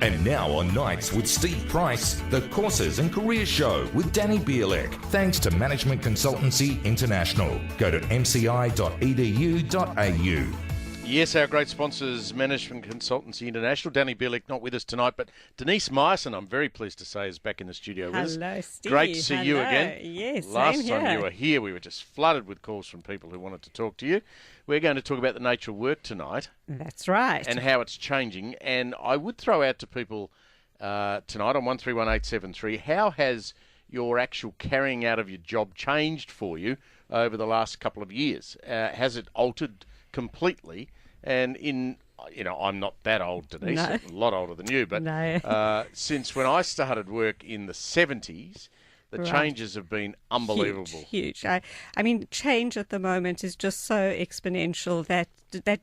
And now on Nights with Steve Price, the Courses and Career Show with Danny Bielek. Thanks to Management Consultancy International. Go to mci.edu.au. Yes, our great sponsors, Management Consultancy International. Danny Bielek not with us tonight, but Denise Meyerson, I'm very pleased to say, is back in the studio with us. Hello, Steve. Great to see you again. Yes, Last same time here. you were here, we were just flooded with calls from people who wanted to talk to you. We're going to talk about the nature of work tonight. That's right. And how it's changing. And I would throw out to people tonight on 131873, how has your actual carrying out of your job changed for you over the last couple of years? Has it altered completely? And I'm not that old, Denise, No. a lot older than you, but No. since when I started work in the 70s, the Right. changes have been unbelievable. Huge. I mean, change at the moment is just so exponential that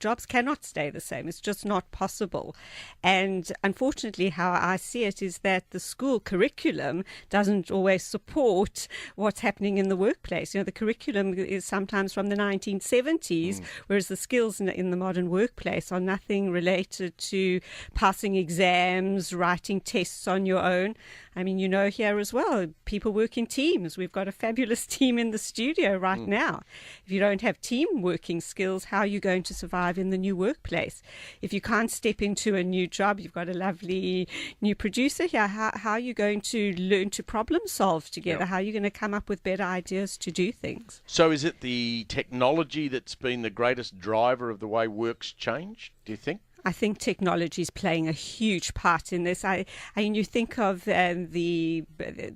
jobs cannot stay the same. It's just not possible. And unfortunately, how I see it is that the school curriculum doesn't always support what's happening in the workplace. The curriculum is sometimes from the 1970s, whereas the skills in the modern workplace are nothing related to passing exams, writing tests on your own. I mean, here as well, people work in teams. We've got a fabulous team in the studio right now. If you don't have team working skills, how are you going to survive in the new workplace? If you can't step into a new job, you've got a lovely new producer here. How are you going to learn to problem solve together? Yep. How are you going to come up with better ideas to do things? So is it the technology that's been the greatest driver of the way work's changed, do you think? I think technology is playing a huge part in this. I mean, you think of the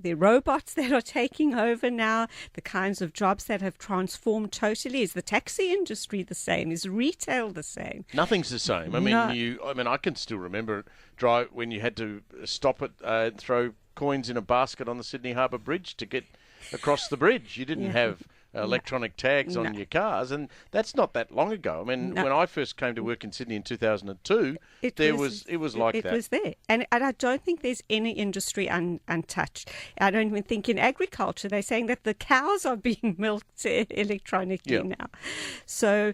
robots that are taking over now, the kinds of jobs that have transformed totally. Is the taxi industry the same? Is retail the same? Nothing's the same. I mean, I can still remember when you had to stop it and throw coins in a basket on the Sydney Harbour Bridge to get across the bridge. You didn't have electronic tags on your cars, and that's not that long ago. I mean, when I first came to work in Sydney in 2002, it was like that. It was there. And I don't think there's any industry untouched. I don't even think in agriculture they're saying that the cows are being milked electronically now. So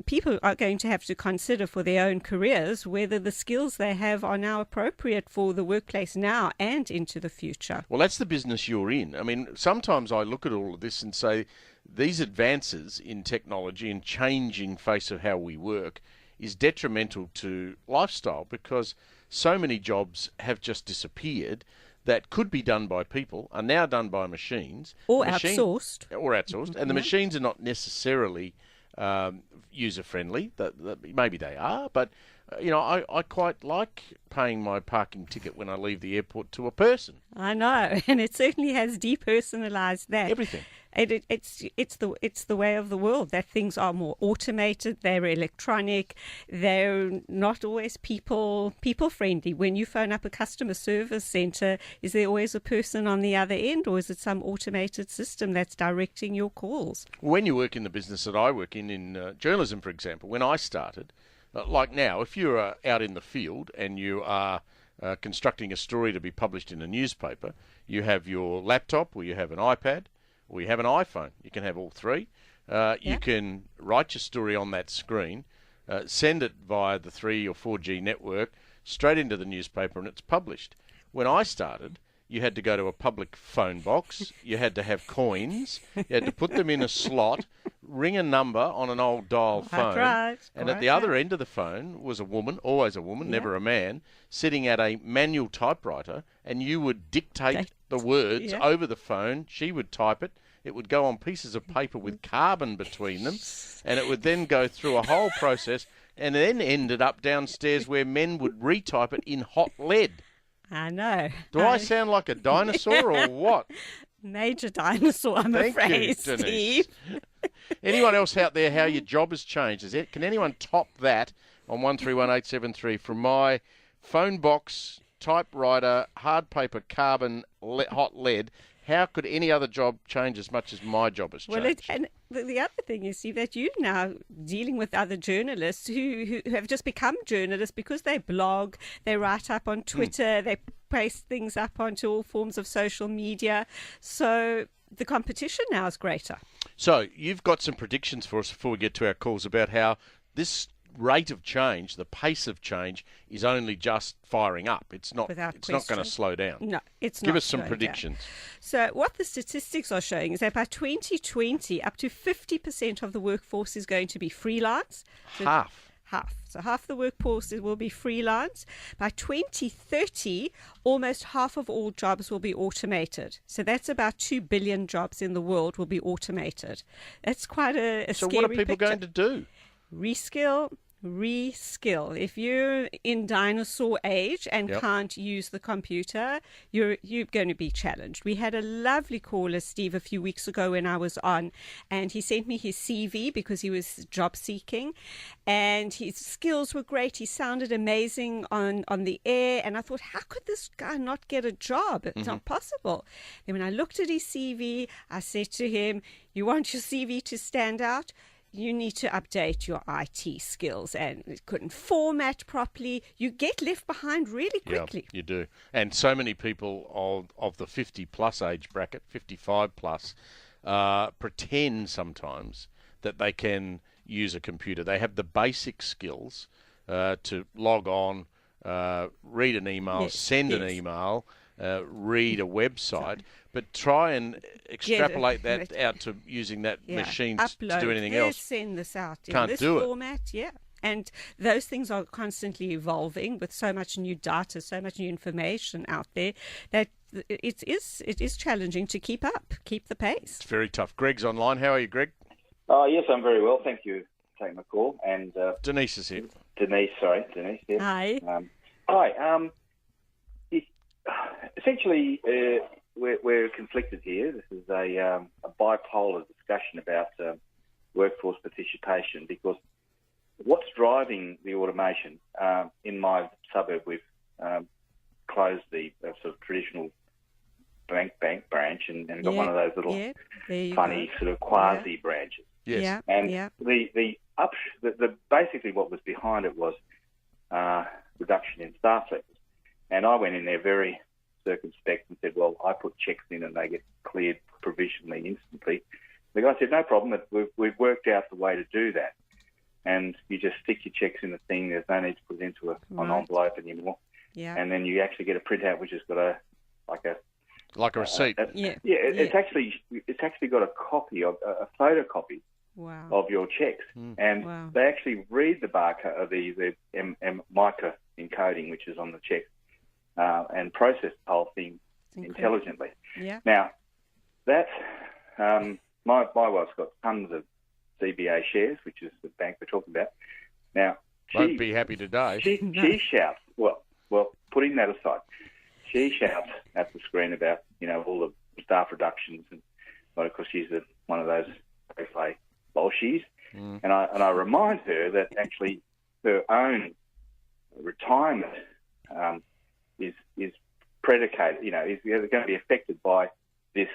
people are going to have to consider for their own careers whether the skills they have are now appropriate for the workplace now and into the future. Well, that's the business you're in. I mean, sometimes I look at all of this and say these advances in technology and changing face of how we work is detrimental to lifestyle, because so many jobs have just disappeared that could be done by people are now done by machines. Or outsourced. And the machines are not necessarily user-friendly. Maybe they are, but I quite like paying my parking ticket when I leave the airport to a person. I know, and it certainly has depersonalized that. Everything. It's the way of the world, that things are more automated, they're electronic, they're not always people friendly. When you phone up a customer service center, is there always a person on the other end, or is it some automated system that's directing your calls? When you work in the business that I work in journalism, for example, when I started, like now, if you're out in the field and you are constructing a story to be published in a newspaper, you have your laptop or you have an iPad or you have an iPhone. You can have all three. You can write your story on that screen, send it via the 3 or 4G network straight into the newspaper, and it's published. When I started, you had to go to a public phone box, you had to have coins, you had to put them in a slot, ring a number on an old dial phone, and at the other end of the phone was a woman, always a woman, never a man, sitting at a manual typewriter, and you would dictate the words over the phone. She would type it. It would go on pieces of paper with carbon between them, and it would then go through a whole process and then ended up downstairs where men would retype it in hot lead. I know. Do I sound like a dinosaur or what? Major dinosaur, I'm afraid, Steve. Anyone else out there, how your job has changed? Can anyone top that on 131873 from my phone box, typewriter, hard paper, carbon, hot lead? How could any other job change as much as my job has changed? And the other thing is, Steve, that you're now dealing with other journalists who have just become journalists because they blog, they write up on Twitter, they paste things up onto all forms of social media. So the competition now is greater. So you've got some predictions for us before we get to our calls about how this rate of change, the pace of change is only just firing up. It's not. Without it's not going to question. slow down. No, it's not. Give us some slowing predictions. down. So what the statistics are showing is that by 2020, up to 50% of the workforce is going to be freelance. So Half. So half the workforce will be freelance. By 2030, almost half of all jobs will be automated. So that's about 2 billion jobs in the world will be automated. That's quite a So scary what are people picture. going to do? Reskill. If you're in dinosaur age and Yep. can't use the computer, you're going to be challenged. We had a lovely caller, Steve, a few weeks ago when I was on, and he sent me his CV because he was job seeking, and his skills were great. He sounded amazing on the air, and I thought, how could this guy not get a job? It's not possible. Then when I looked at his CV, I said to him, you want your CV to stand out? You need to update your IT skills, and it couldn't format properly. You get left behind really quickly. Yeah, you do. And so many people of the 50-plus age bracket, 55-plus, pretend sometimes that they can use a computer. They have the basic skills to log on, read an email, send an email, read a website, but try and extrapolate that out to using that machine to do anything else. Send this out in Can't this do it. format, And those things are constantly evolving with so much new data, so much new information out there that it is challenging to keep the pace. It's very tough. Greg's online. How are you, Greg? Yes, I'm very well. Thank you for taking my call. And Denise is here. Denise. Yes. Hi. Hi. Essentially, we're conflicted here. This is a bipolar discussion about workforce participation, because what's driving the automation in my suburb, we've closed the sort of traditional bank branch and got one of those little funny sort of quasi branches. Yes. The basically what was behind it was reduction in staff levels. And I went in there very circumspect and said, well, I put checks in and they get cleared provisionally instantly. The guy said, no problem, we've worked out the way to do that. And you just stick your checks in the thing, there's no need to put it into an envelope anymore. Yeah. And then you actually get a printout which has got a receipt. It's actually got a copy of a photocopy of your checks. And they actually read the barcode of the micro encoding which is on the checks. And process the whole thing intelligently. Yeah. Now, that my wife's got tons of CBA shares, which is the bank we're talking about. Now, won't be happy today. She shouts. Well, putting that aside, she shouts at the screen about all the staff reductions, and of course she's one of those play bolshies. And I remind her that actually her own retirement. Is predicated, is going to be affected by this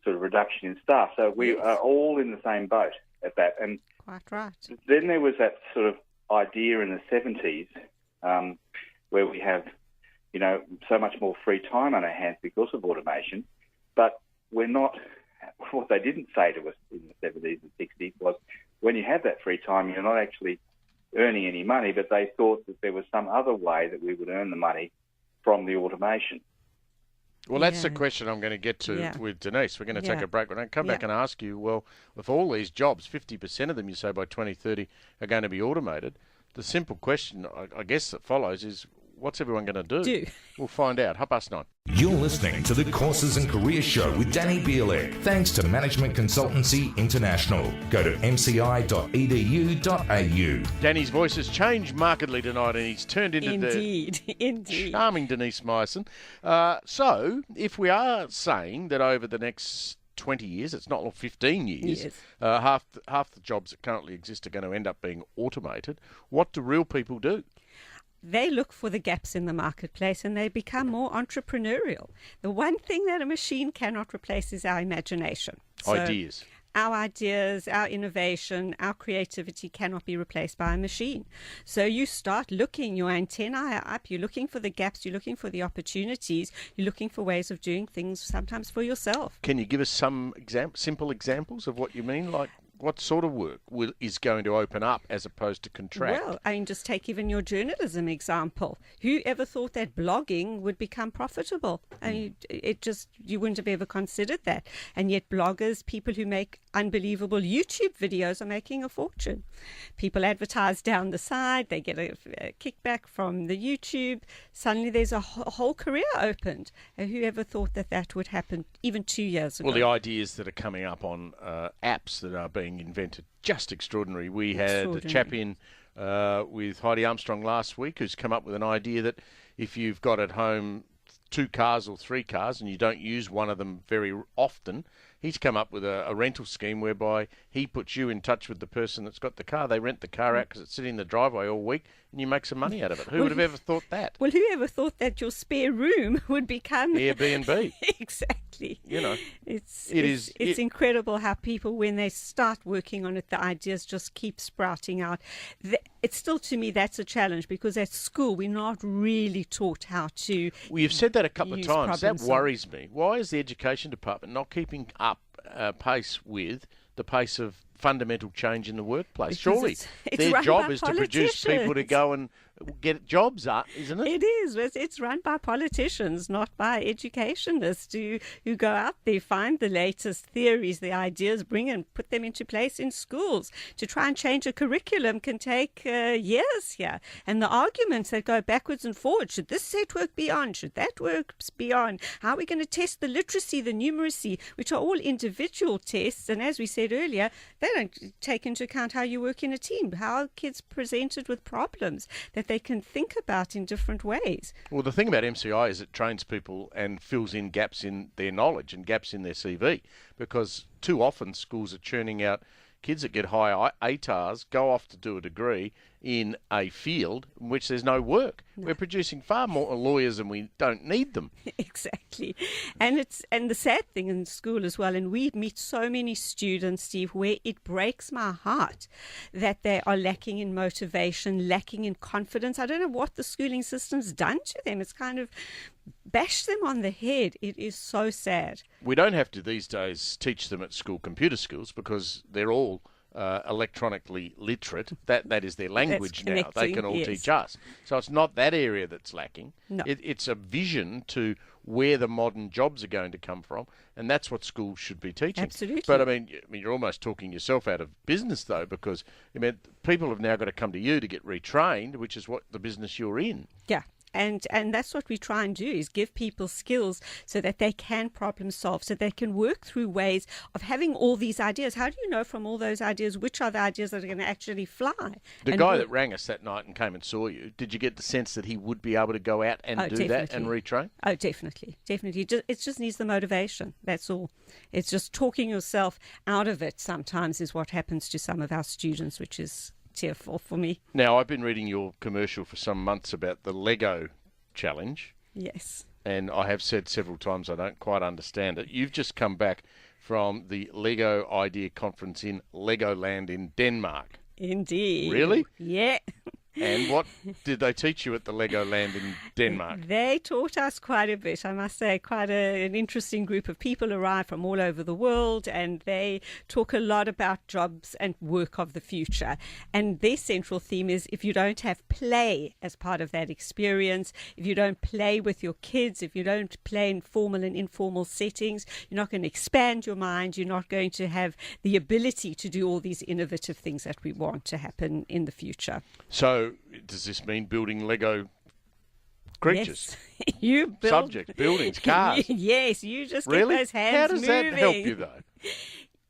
sort of reduction in staff. So we are all in the same boat at that. And quite right. Then there was that sort of idea in the 70s where we have, so much more free time on our hands because of automation, but we're not. What they didn't say to us in the 70s and 60s was, when you have that free time, you're not actually earning any money, but they thought that there was some other way that we would earn the money from the automation. Well, that's the question I'm going to get to with Denise. We're going to take a break. We're going to come back and ask you, well, if all these jobs, 50% of them, you say by 2030, are going to be automated, the simple question, I guess, that follows is, what's everyone going to do? We'll find out. 9:30. You're listening to the Courses and Career Show with Danny Bielek, thanks to Management Consultancy International. Go to mci.edu.au. Danny's voice has changed markedly tonight, and he's turned into the charming Denise Meyerson. So, if we are saying that over the next 20 years, it's not 15 years, half the jobs that currently exist are going to end up being automated, what do real people do? They look for the gaps in the marketplace and they become more entrepreneurial. The one thing that a machine cannot replace is our imagination. Ideas. Our ideas, our innovation, our creativity cannot be replaced by a machine. So you start looking, your antennae are up, you're looking for the gaps, you're looking for the opportunities, you're looking for ways of doing things sometimes for yourself. Can you give us some simple examples of what you mean? Like What sort of work is going to open up as opposed to contract? Well, I mean, just take even your journalism example. Who ever thought that blogging would become profitable? I mean, you wouldn't have ever considered that. And yet bloggers, people who make unbelievable YouTube videos are making a fortune. People advertise down the side, they get a kickback from the YouTube. Suddenly there's a whole career opened. And who ever thought that would happen even 2 years ago? Well, the ideas that are coming up on apps that are being invented, just extraordinary. We had a chap in with Heidi Armstrong last week who's come up with an idea that if you've got at home 2 cars or 3 cars and you don't use one of them very often, he's come up with a rental scheme whereby he puts you in touch with the person that's got the car. They rent the car out because it's sitting in the driveway all week and you make some money out of it. Who would have ever thought that? Well, who ever thought that your spare room would become Airbnb? Exactly. You know, it's it's incredible how people, when they start working on it, the ideas just keep sprouting out. It's still, to me, that's a challenge because at school we're not really taught how to. Well, you've said that a couple of times. That problem worries me. Why is the education department not keeping up pace with the pace of fundamental change in the workplace? Because Surely it's their run job by is to produce people to go and get jobs, isn't it? It is. It's run by politicians, not by educationists who go out there, find the latest theories, the ideas, bring and put them into place in schools. To try and change a curriculum can take years here. And the arguments that go backwards and forwards, should this set work be on? Should that work be on? How are we going to test the literacy, the numeracy, which are all individual tests? And as we said earlier, they don't take into account how you work in a team, how are kids presented with problems that they can think about in different ways. Well, the thing about MCI is it trains people and fills in gaps in their knowledge and gaps in their CV, because too often schools are churning out kids that get high ATARs, go off to do a degree in a field in which there's no work. No. We're producing far more lawyers than we don't need them. Exactly. And the sad thing in school as well, and we meet so many students, Steve, where it breaks my heart that they are lacking in motivation, lacking in confidence. I don't know what the schooling system's done to them. It's kind of bashed them on the head. It is so sad. We don't have to these days teach them at school computer skills because they're all electronically literate. That is their language now. They can all teach us. So it's not that area that's lacking. No. It's a vision to where the modern jobs are going to come from, and that's what schools should be teaching. Absolutely. But I mean, you're almost talking yourself out of business though, because people have now got to come to you to get retrained, which is what the business you're in. Yeah. And that's what we try and do, is give people skills so that they can problem solve, so they can work through ways of having all these ideas. How do you know from all those ideas which are the ideas that are going to actually fly? The guy that rang us that night and came and saw you, did you get the sense that he would be able to go out and do that and retrain? Oh, definitely. It just needs the motivation. That's all. It's just talking yourself out of it sometimes is what happens to some of our students, which is tearful for me. Now, I've been reading your commercial for some months about the Lego challenge. Yes. And I have said several times I don't quite understand it. You've just come back from the Lego Idea Conference in Legoland in Denmark. Indeed. Really? Yeah. And what did they teach you at the Legoland in Denmark? They taught us quite a bit, I must say. Quite an interesting group of people arrive from all over the world, and they talk a lot about jobs and work of the future. And their central theme is, if you don't have play as part of that experience, if you don't play with your kids, if you don't play in formal and informal settings, you're not going to expand your mind, you're not going to have the ability to do all these innovative things that we want to happen in the future. So, does this mean building Lego creatures? Yes. You build... Subject, buildings, cars. Yes, you just Really? get those hands How does moving. that help you, though?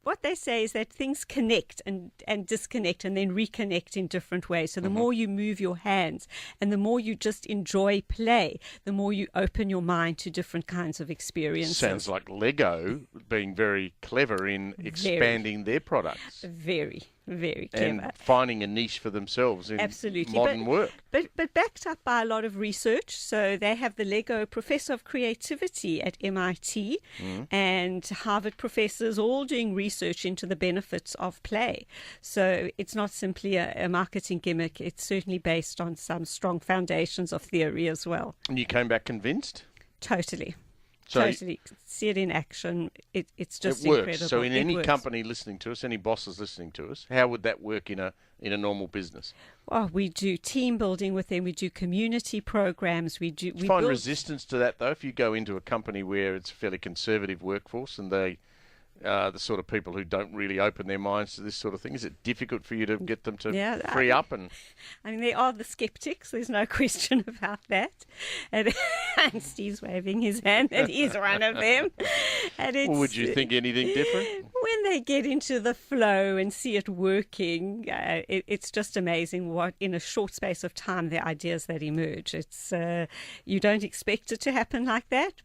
What they say is that things connect and disconnect and then reconnect in different ways. So the more you move your hands and the more you just enjoy play, the more you open your mind to different kinds of experiences. Sounds like Lego being very clever in expanding their products. Very, very clever. And finding a niche for themselves in Absolutely. modern work. But backed up by a lot of research. So they have the Lego Professor of Creativity at MIT and Harvard professors all doing research into the benefits of play. So it's not simply a marketing gimmick. It's certainly based on some strong foundations of theory as well. And you came back convinced? Totally. So totally. See it in action. It's just it works. incredible. So in It any works. company listening to us, any bosses listening to us, how would that work in a normal business? Oh, we do team building with them. We do community programs. We Find build resistance to that, though, if you go into a company where it's a fairly conservative workforce and they the sort of people who don't really open their minds to this sort of thing. Is it difficult for you to get them to free up? And I mean, they are the skeptics. There's no question about that. And Steve's waving his hand that he's one of them. And it's, well, would you think anything different? When they get into the flow and see it working, it's just amazing what, in a short space of time, the ideas that emerge. It's you don't expect it to happen like that.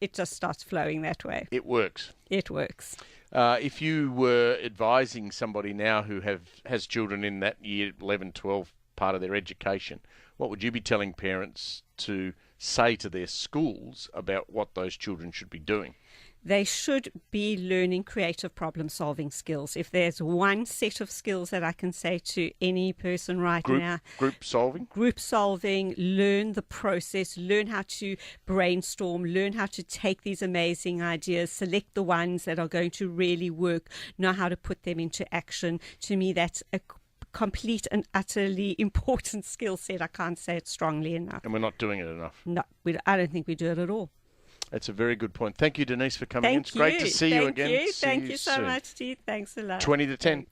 It just starts flowing that way. It works. It works. If you were advising somebody now who has children in that year 11, 12 part of their education, what would you be telling parents to say to their schools about what those children should be doing? They should be learning creative problem-solving skills. If there's one set of skills that I can say to any person now. Group solving? Group solving, learn the process, learn how to brainstorm, learn how to take these amazing ideas, select the ones that are going to really work, know how to put them into action. To me, that's a complete and utterly important skill set. I can't say it strongly enough. And we're not doing it enough. No, I don't think we do it at all. That's a very good point. Thank you, Denise, for coming in. It's great to see you again. Thank you so much, Steve. Thanks a lot. 20 to 10.